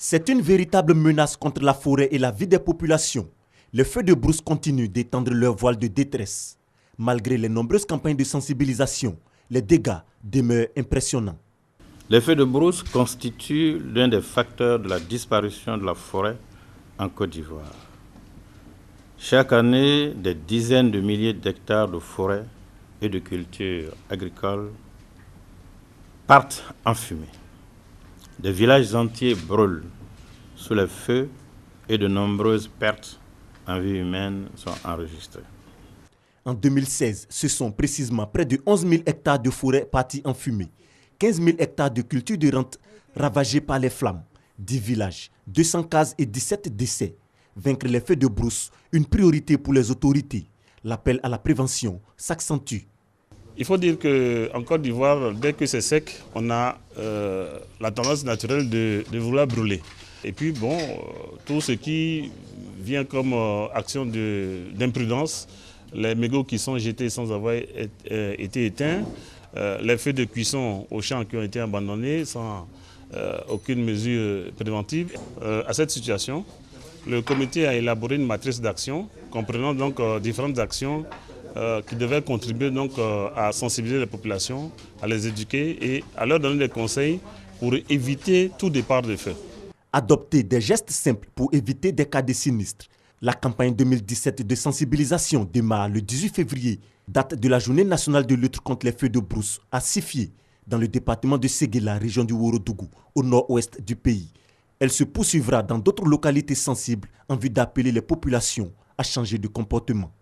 C'est une véritable menace contre la forêt et la vie des populations. Les feux de brousse continuent d'étendre leur voile de détresse. Malgré les nombreuses campagnes de sensibilisation, les dégâts demeurent impressionnants. Les feux de brousse constituent l'un des facteurs de la disparition de la forêt en Côte d'Ivoire. Chaque année, des dizaines de milliers d'hectares de forêt et de cultures agricoles partent en fumée. Des villages entiers brûlent sous les feux et de nombreuses pertes en vie humaine sont enregistrées. En 2016, ce sont précisément près de 11 000 hectares de forêt partis en fumée, 15 000 hectares de cultures de rente ravagés par les flammes, 10 villages, 200 cases et 17 décès. Vaincre les feux de brousse, une priorité pour les autorités. L'appel à la prévention s'accentue. Il faut dire qu'en Côte d'Ivoire, dès que c'est sec, on a la tendance naturelle de vouloir brûler. Et puis tout ce qui vient comme action d'imprudence, les mégots qui sont jetés sans avoir été éteints, les feux de cuisson aux champs qui ont été abandonnés sans aucune mesure préventive. À cette situation, le comité a élaboré une matrice d'action comprenant donc différentes actions qui devaient contribuer donc à sensibiliser les populations, à les éduquer et à leur donner des conseils pour éviter tout départ de feu. Adopter des gestes simples pour éviter des cas de sinistres. La campagne 2017 de sensibilisation démarre le 18 février, date de la journée nationale de lutte contre les feux de brousse à Sifié, dans le département de Séguéla, région du Ourodougou, au nord-ouest du pays. Elle se poursuivra dans d'autres localités sensibles en vue d'appeler les populations à changer de comportement.